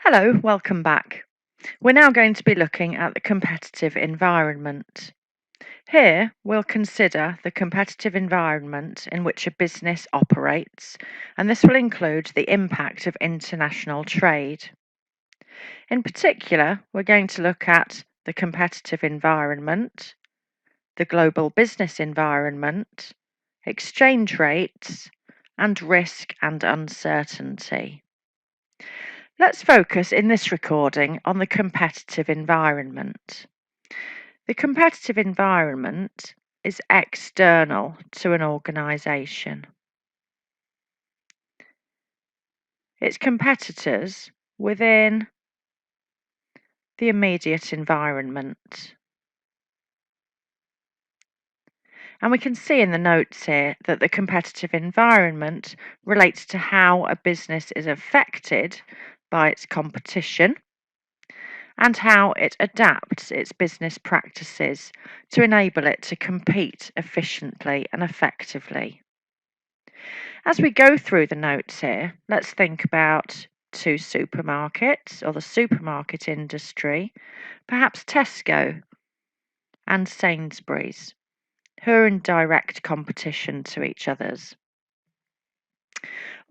Hello, welcome back. We're now going to be looking at the competitive environment. Here, we'll consider the competitive environment in which a business operates, and this will include the impact of international trade. In particular, we're going to look at the competitive environment, the global business environment, exchange rates, and risk and uncertainty. Let's focus in this recording on the competitive environment. The competitive environment is external to an organisation. It's competitors within the immediate environment. And we can see in the notes here that the competitive environment relates to how a business is affected by its competition and how it adapts its business practices to enable it to compete efficiently and effectively. As we go through the notes here, let's think about two supermarkets or the supermarket industry, perhaps Tesco and Sainsbury's, who are in direct competition to each others.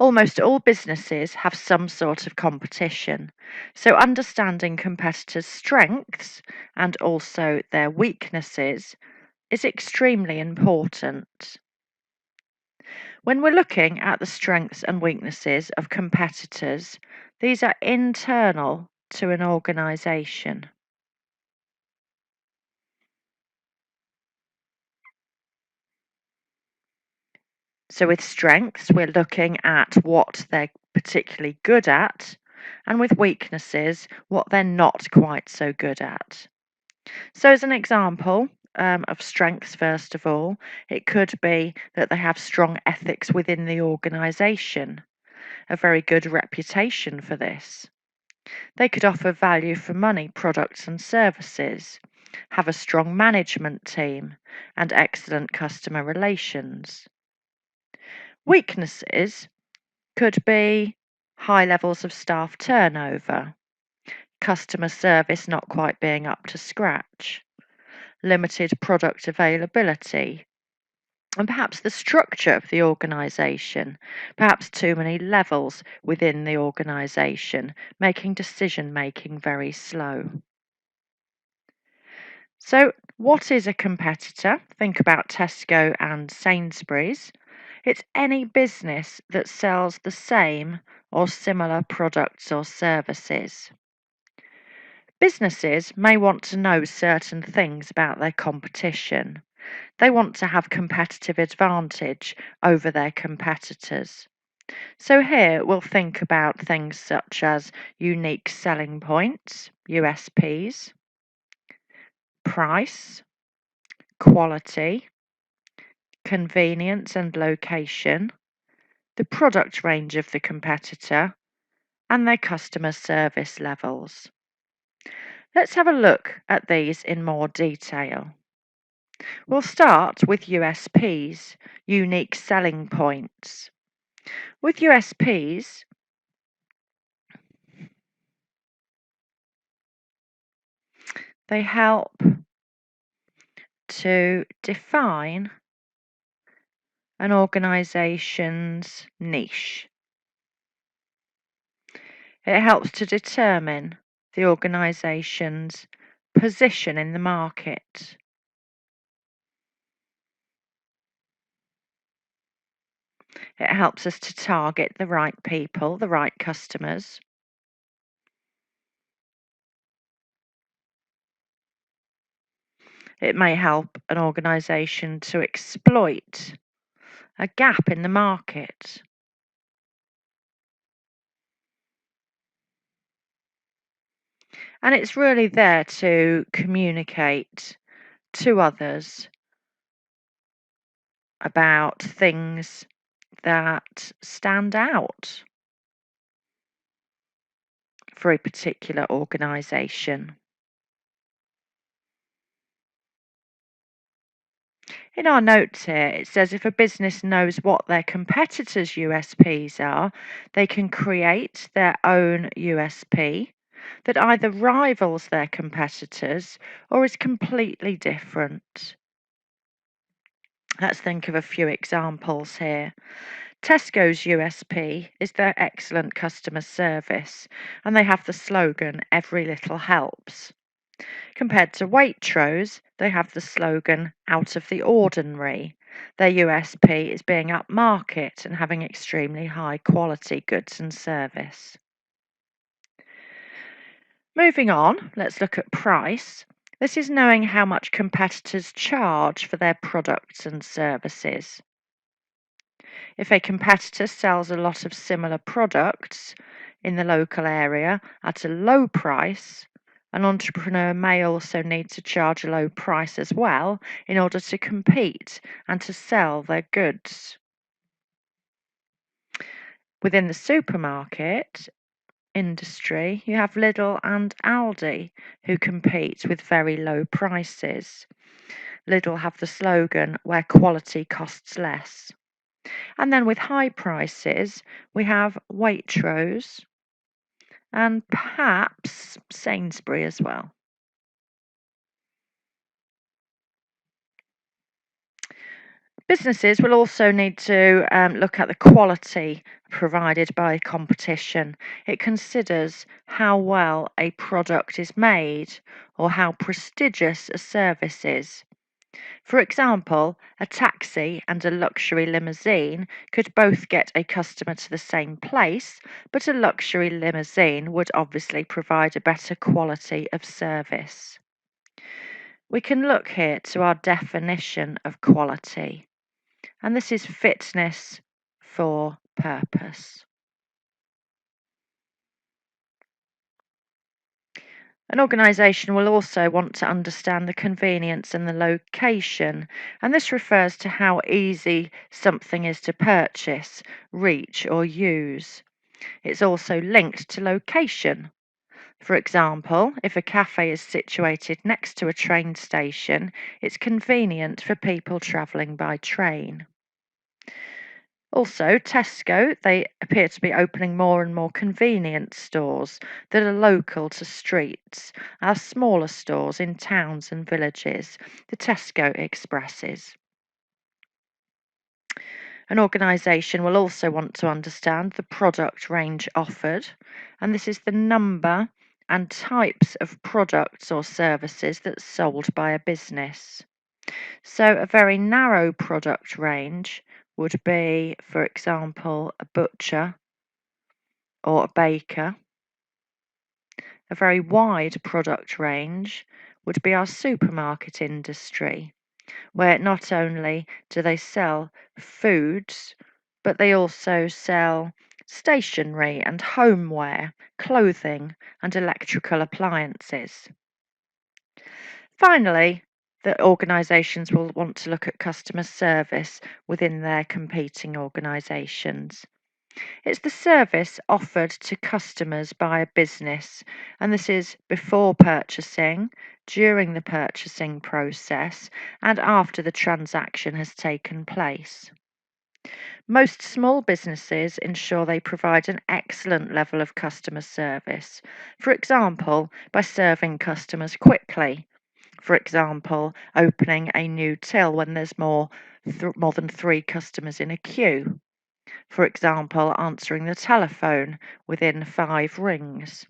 Almost all businesses have some sort of competition, so understanding competitors' strengths and also their weaknesses is extremely important. When we're looking at the strengths and weaknesses of competitors, these are internal to an organisation. So with strengths, we're looking at what they're particularly good at, and with weaknesses, what they're not quite so good at. So as an example of strengths, first of all, it could be that they have strong ethics within the organisation, a very good reputation for this. They could offer value for money products and services, have a strong management team, and excellent customer relations. Weaknesses could be high levels of staff turnover, customer service not quite being up to scratch, limited product availability, and perhaps the structure of the organisation, perhaps too many levels within the organisation, making decision making very slow. So, what is a competitor? Think about Tesco and Sainsbury's. It's any business that sells the same or similar products or services. Businesses may want to know certain things about their competition. They want to have competitive advantage over their competitors. So here we'll think about things such as unique selling points, USPs, price, quality, convenience and location, the product range of the competitor, and their customer service levels. Let's have a look at these in more detail. We'll start with USPs, unique selling points. With USPs, they help to define an organisation's niche. It helps to determine the organisation's position in the market. It helps us to target the right people, the right customers. It may help an organisation to exploit a gap in the market. And it's really there to communicate to others about things that stand out for a particular organisation. In our notes here, it says if a business knows what their competitors' USPs are, they can create their own USP that either rivals their competitors or is completely different. Let's think of a few examples here. Tesco's USP is their excellent customer service, and they have the slogan, "Every little helps." Compared to Waitrose, they have the slogan, "Out of the ordinary." Their USP is being upmarket and having extremely high quality goods and service. Moving on, let's look at price. This is knowing how much competitors charge for their products and services. If a competitor sells a lot of similar products in the local area at a low price, an entrepreneur may also need to charge a low price as well in order to compete and to sell their goods. Within the supermarket industry, you have Lidl and Aldi who compete with very low prices. Lidl have the slogan, "Where quality costs less." And then with high prices, we have Waitrose and perhaps Sainsbury as well. Businesses will also need to look at the quality provided by competition. It considers how well a product is made or how prestigious a service is. For example, a taxi and a luxury limousine could both get a customer to the same place, but a luxury limousine would obviously provide a better quality of service. We can look here to our definition of quality, and this is fitness for purpose. An organisation will also want to understand the convenience and the location, and this refers to how easy something is to purchase, reach, or use. It's also linked to location. For example, if a cafe is situated next to a train station, it's convenient for people travelling by train. Also, Tesco, they appear to be opening more and more convenience stores that are local to streets, our smaller stores in towns and villages, the Tesco Expresses. An organisation will also want to understand the product range offered, and this is the number and types of products or services that's sold by a business. So a very narrow product range would be, for example, a butcher or a baker. A very wide product range would be our supermarket industry, where not only do they sell foods, but they also sell stationery and homeware, clothing, and electrical appliances. Finally, the organisations will want to look at customer service within their competing organisations. It's the service offered to customers by a business, and this is before purchasing, during the purchasing process, and after the transaction has taken place. Most small businesses ensure they provide an excellent level of customer service, for example, by serving customers quickly. For example, opening a new till when there's more than 3 customers in a queue. For example, answering the telephone within 5 rings.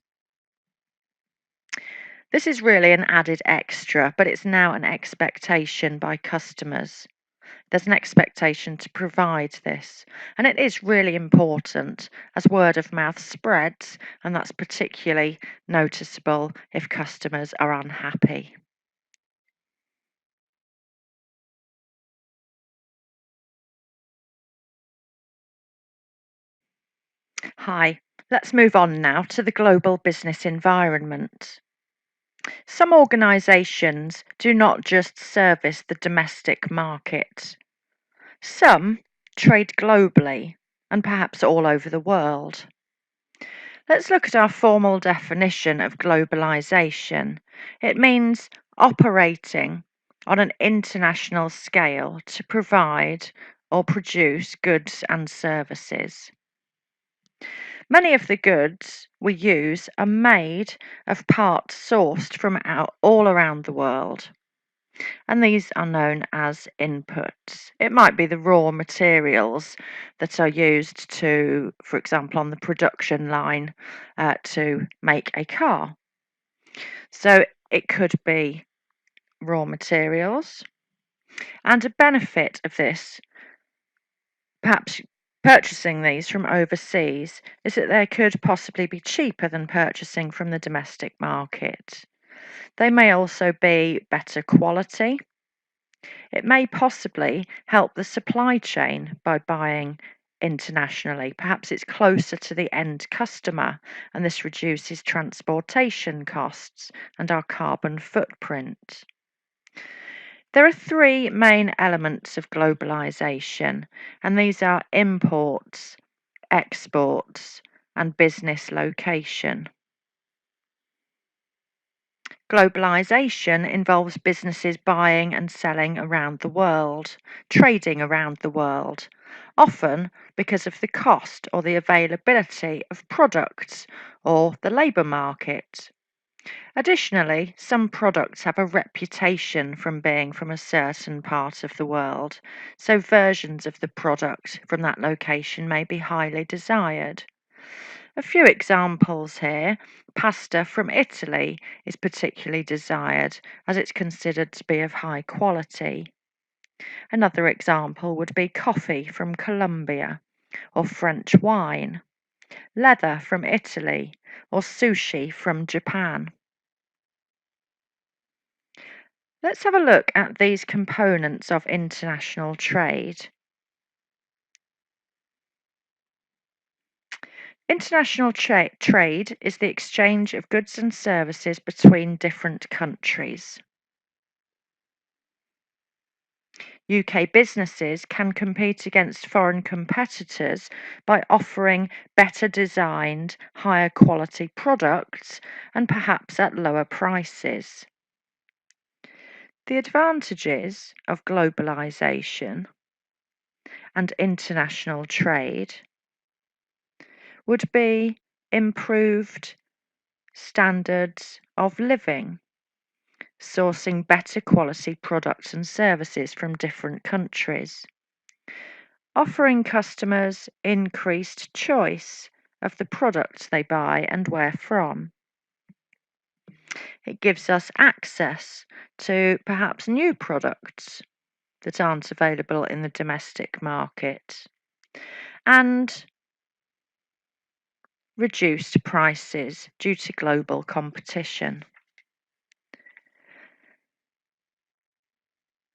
This is really an added extra, but it's now an expectation by customers. There's an expectation to provide this, and it is really important as word of mouth spreads, and that's particularly noticeable if customers are unhappy. Hi, let's move on now to the global business environment. Some organisations do not just service the domestic market. Some trade globally and perhaps all over the world. Let's look at our formal definition of globalisation. It means operating on an international scale to provide or produce goods and services. Many of the goods we use are made of parts sourced from all around the world, and these are known as inputs. It might be the raw materials that are used to, for example, on the production line to make a car. So it could be raw materials, and a benefit of this, perhaps purchasing these from overseas, is that they could possibly be cheaper than purchasing from the domestic market. They may also be better quality. It may possibly help the supply chain by buying internationally. Perhaps it's closer to the end customer, and this reduces transportation costs and our carbon footprint. There are three main elements of globalization, and these are imports, exports, and business location. Globalization involves businesses buying and selling around the world, trading around the world, often because of the cost or the availability of products or the labour market. Additionally, some products have a reputation from being from a certain part of the world, so versions of the product from that location may be highly desired. A few examples here. Pasta from Italy is particularly desired as it's considered to be of high quality. Another example would be coffee from Colombia, or French wine, leather from Italy, or sushi from Japan. Let's have a look at these components of international trade. International trade is the exchange of goods and services between different countries. UK businesses can compete against foreign competitors by offering better designed, higher quality products and perhaps at lower prices. The advantages of globalization and international trade would be improved standards of living, sourcing better quality products and services from different countries, offering customers increased choice of the products they buy and where from. It gives us access to perhaps new products that aren't available in the domestic market, and reduced prices due to global competition.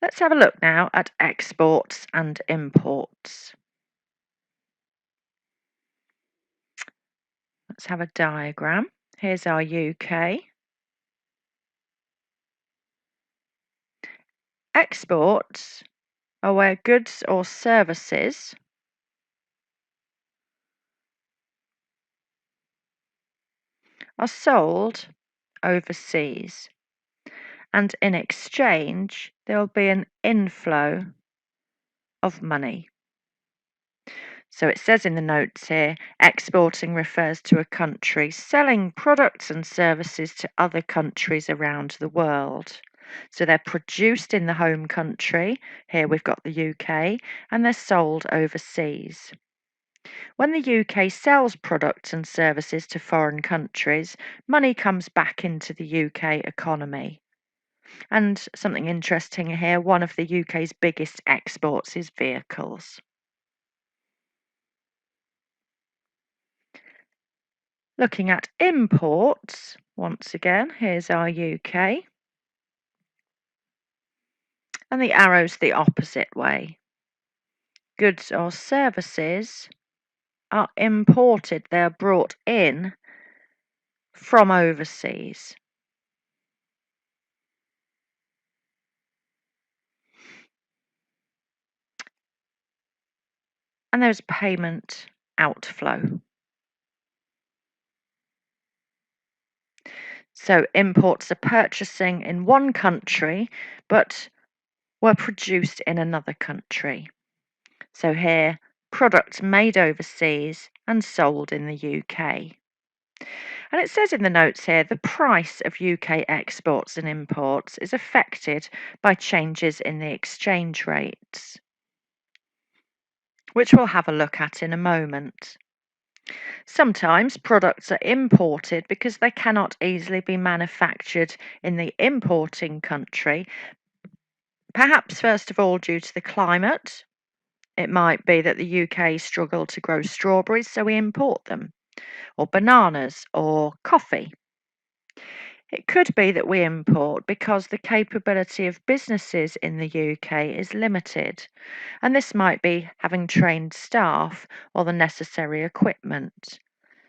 Let's have a look now at exports and imports. Let's have a diagram. Here's our UK. Exports are where goods or services are sold overseas, and in exchange there will be an inflow of money. So it says in the notes here, exporting refers to a country selling products and services to other countries around the world. So they're produced in the home country, here we've got the UK, and they're sold overseas. When the UK sells products and services to foreign countries, money comes back into the UK economy. And something interesting here, one of the UK's biggest exports is vehicles. Looking at imports, once again, here's our UK. And the arrow's the opposite way. Goods or services are imported, they're brought in from overseas. And there's payment outflow. So imports are purchasing in one country, but were produced in another country. So here, products made overseas and sold in the UK. And it says in the notes here, the price of UK exports and imports is affected by changes in the exchange rates, which we'll have a look at in a moment. Sometimes products are imported because they cannot easily be manufactured in the importing country, perhaps first of all due to the climate. It might be that the UK struggle to grow strawberries, so we import them, or bananas, or coffee. It could be that we import because the capability of businesses in the UK is limited, and this might be having trained staff or the necessary equipment.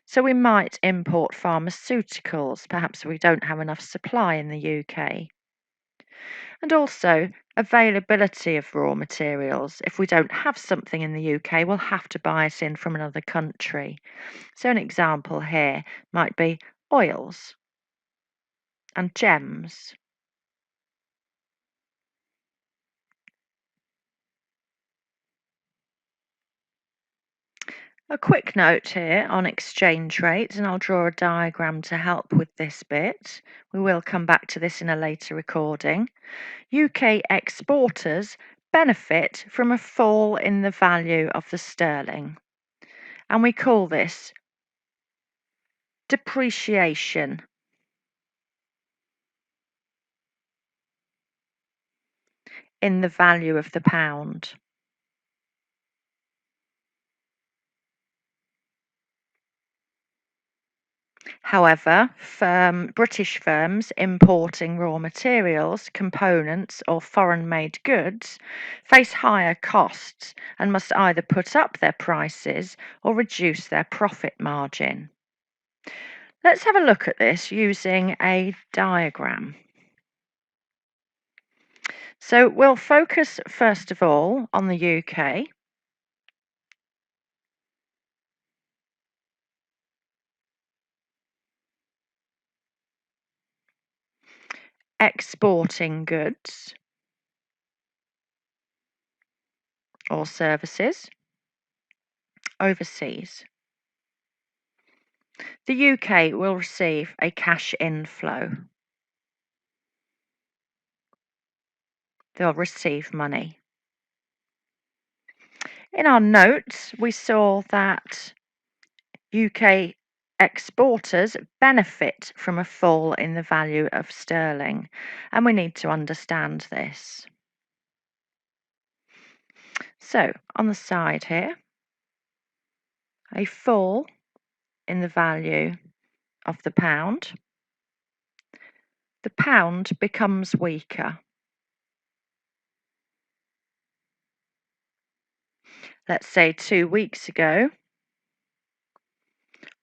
So we might import pharmaceuticals, perhaps we don't have enough supply in the UK. And also availability of raw materials. If we don't have something in the UK, we'll have to buy it in from another country. So an example here might be oils and gems. A quick note here on exchange rates, and I'll draw a diagram to help with this bit. We will come back to this in a later recording. UK exporters benefit from a fall in the value of the sterling, and we call this depreciation in the value of the pound. However, British firms importing raw materials, components, or foreign made goods face higher costs and must either put up their prices or reduce their profit margin. Let's have a look at this using a diagram. So we'll focus first of all on the UK. Exporting goods or services overseas. The UK will receive a cash inflow. They'll receive money. In our notes, we saw that UK exporters benefit from a fall in the value of sterling, and we need to understand this. So, on the side here, a fall in the value of the pound becomes weaker. Let's say 2 weeks ago,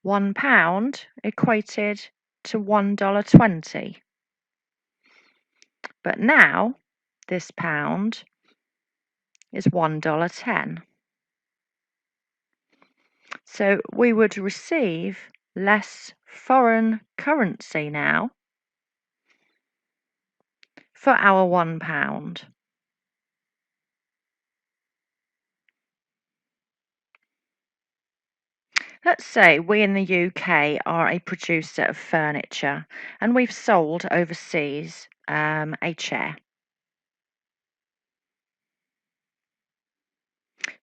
£1 equated to $1.20. But now this pound is $1.10. So we would receive less foreign currency now for our £1. Let's say we in the UK are a producer of furniture and we've sold overseas a chair.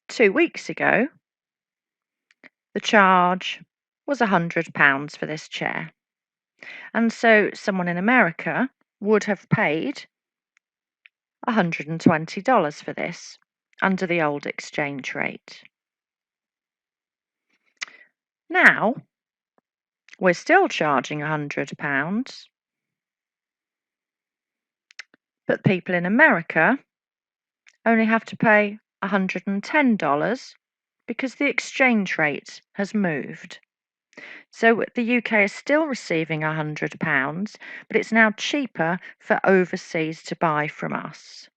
2 weeks ago, the charge was £100 for this chair. And so someone in America would have paid $120 for this under the old exchange rate. Now, we're still charging £100, but people in America only have to pay $110 because the exchange rate has moved. So the UK is still receiving £100, but it's now cheaper for overseas to buy from us.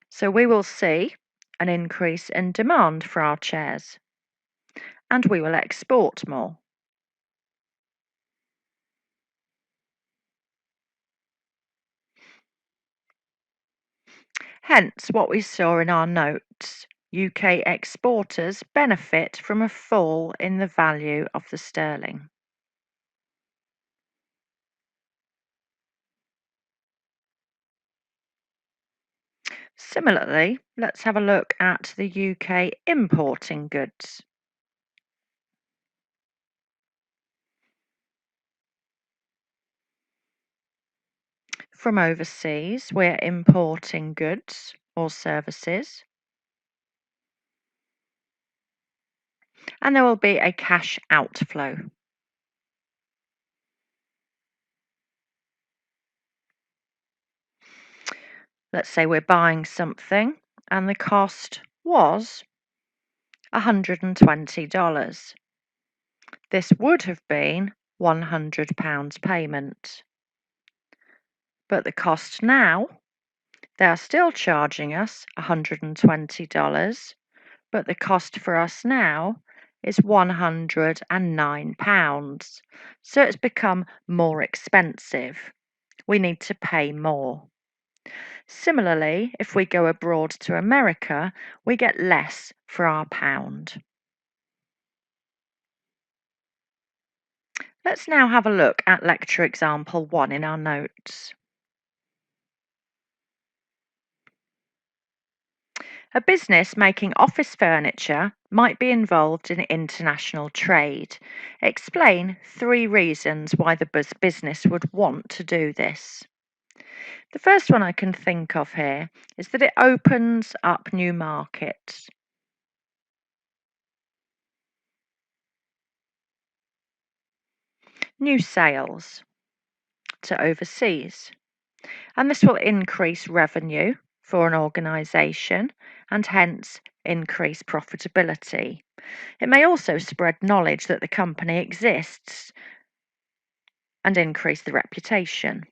So we will see an increase in demand for our chairs. and we will export more. Hence, what we saw in our notes, UK exporters benefit from a fall in the value of the sterling. Similarly, let's have a look at the UK importing goods. From overseas, we're importing goods or services, and there will be a cash outflow. Let's say we're buying something and the cost was $120. This would have been £100 payment. But the cost now, they are still charging us $120, but the cost for us now is £109. So it's become more expensive. We need to pay more. Similarly, if we go abroad to America, we get less for our pound. Let's now have a look at lecture example 1 in our notes. A business making office furniture might be involved in international trade. Explain 3 reasons why the business would want to do this. The first one I can think of here is that it opens up new markets. New sales to overseas. And this will increase revenue for an organisation and hence increase profitability. It may also spread knowledge that the company exists and increase the reputation.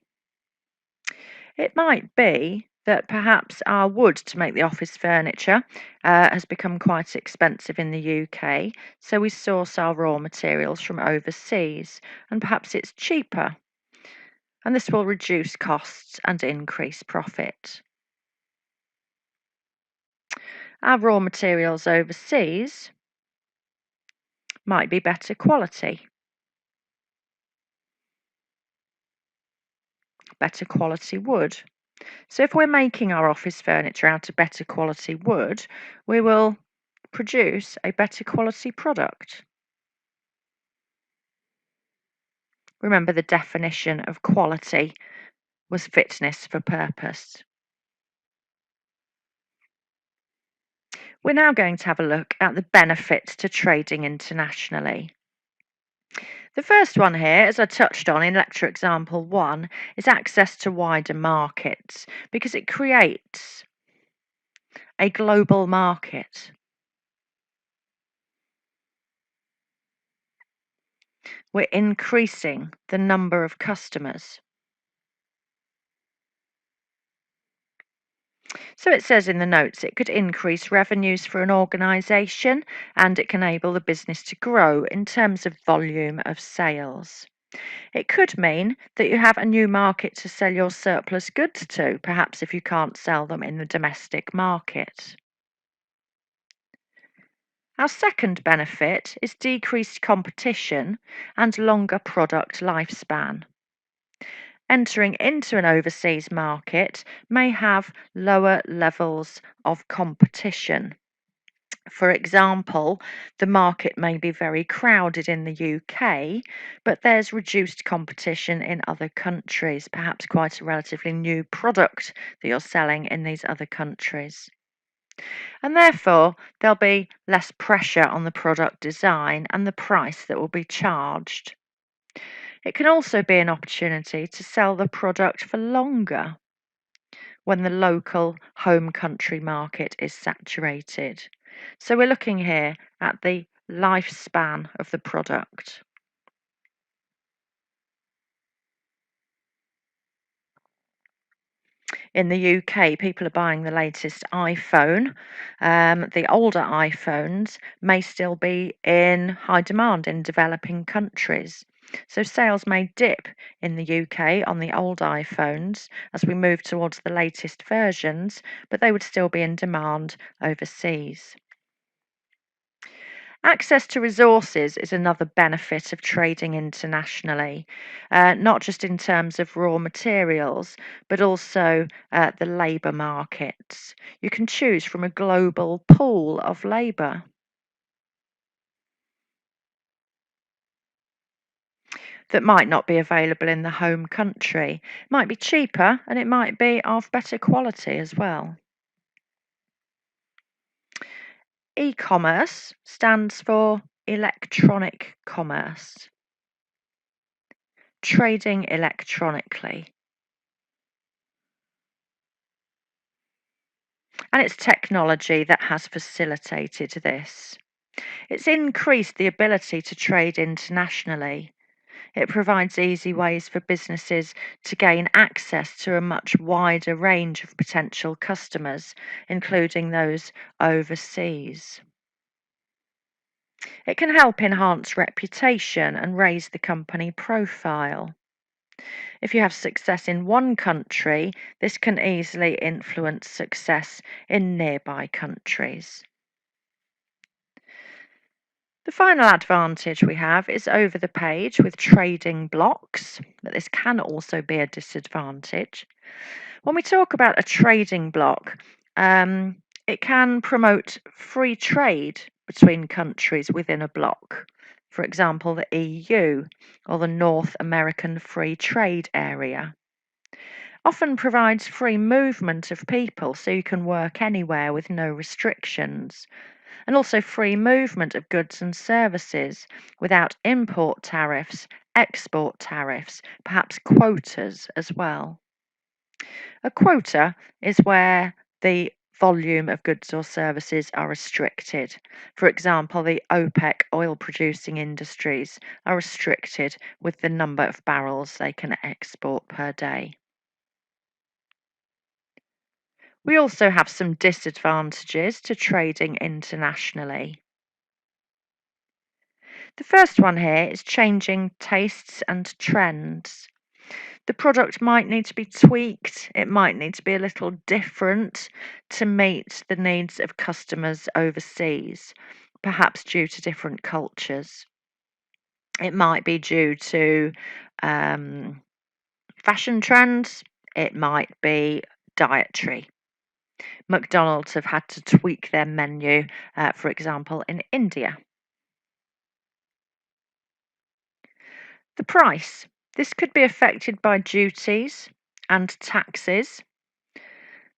It might be that perhaps our wood to make the office furniture has become quite expensive in the UK, so we source our raw materials from overseas, and perhaps it's cheaper, and this will reduce costs and increase profit. Our raw materials overseas might be better quality wood. So if we're making our office furniture out of better quality wood, we will produce a better quality product. Remember, the definition of quality was fitness for purpose. We're now going to have a look at the benefits to trading internationally. The first one here, as I touched on in lecture example 1, is access to wider markets because it creates a global market. We're increasing the number of customers. So it says in the notes it could increase revenues for an organisation and it can enable the business to grow in terms of volume of sales. It could mean that you have a new market to sell your surplus goods to, perhaps if you can't sell them in the domestic market. Our second benefit is decreased competition and longer product lifespan. Entering into an overseas market may have lower levels of competition. For example, the market may be very crowded in the UK, but there's reduced competition in other countries, perhaps quite a relatively new product that you're selling in these other countries. And therefore, there'll be less pressure on the product design and the price that will be charged. It can also be an opportunity to sell the product for longer when the local home country market is saturated. So we're looking here at the lifespan of the product. In the UK, people are buying the latest iPhone. The older iPhones may still be in high demand in developing countries. So sales may dip in the UK on the old iPhones as we move towards the latest versions, but they would still be in demand overseas. Access to resources is another benefit of trading internationally, not just in terms of raw materials, but also the labour markets. You can choose from a global pool of labour that might not be available in the home country. It might be cheaper and it might be of better quality as well. E-commerce stands for electronic commerce, trading electronically. And it's technology that has facilitated this. It's increased the ability to trade internationally. It provides easy ways for businesses to gain access to a much wider range of potential customers, including those overseas. It can help enhance reputation and raise the company profile. If you have success in one country, this can easily influence success in nearby countries. The final advantage we have is over the page with trading blocks, but this can also be a disadvantage. When we talk about a trading block, it can promote free trade between countries within a block. For example, the EU or the North American Free Trade Area. Often provides free movement of people so you can work anywhere with no restrictions, and also free movement of goods and services without import tariffs, export tariffs, perhaps quotas as well. A quota is where the volume of goods or services are restricted. For example, the OPEC oil producing industries are restricted with the number of barrels they can export per day. We also have some disadvantages to trading internationally. The first one here is changing tastes and trends. The product might need to be tweaked, it might need to be a little different to meet the needs of customers overseas, perhaps due to different cultures. It might be due to fashion trends, it might be dietary. McDonald's have had to tweak their menu, for example, in India. The price. This could be affected by duties and taxes.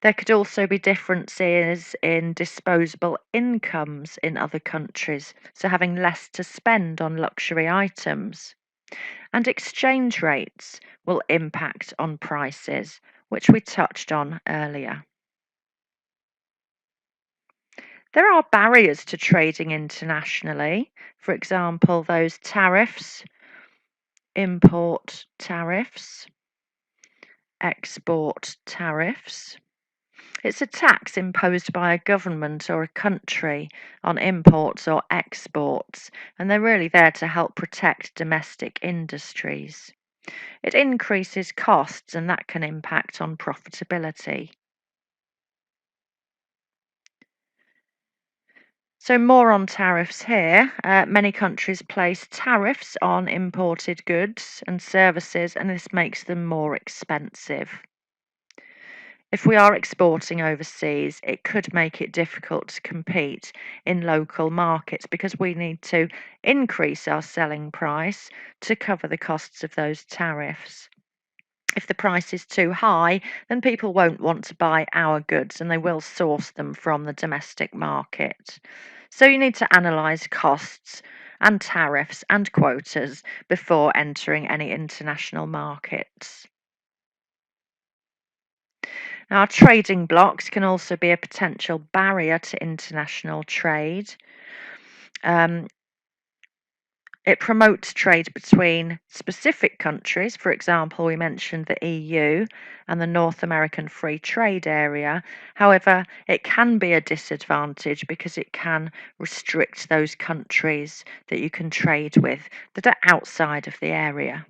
There could also be differences in disposable incomes in other countries, so having less to spend on luxury items. And exchange rates will impact on prices, which we touched on earlier. There are barriers to trading internationally, for example, those tariffs, import tariffs, export tariffs. It's a tax imposed by a government or a country on imports or exports, and they're really there to help protect domestic industries. It increases costs, and that can impact on profitability. So, more on tariffs here. Many countries place tariffs on imported goods and services, and this makes them more expensive. If we are exporting overseas, it could make it difficult to compete in local markets because we need to increase our selling price to cover the costs of those tariffs. If the price is too high, then people won't want to buy our goods and they will source them from the domestic market. So you need to analyse costs and tariffs and quotas before entering any international markets. Now, trading blocks can also be a potential barrier to international trade. Um, It promotes trade between specific countries. For example, we mentioned the EU and the North American Free Trade Area. However, it can be a disadvantage because it can restrict those countries that you can trade with that are outside of the area.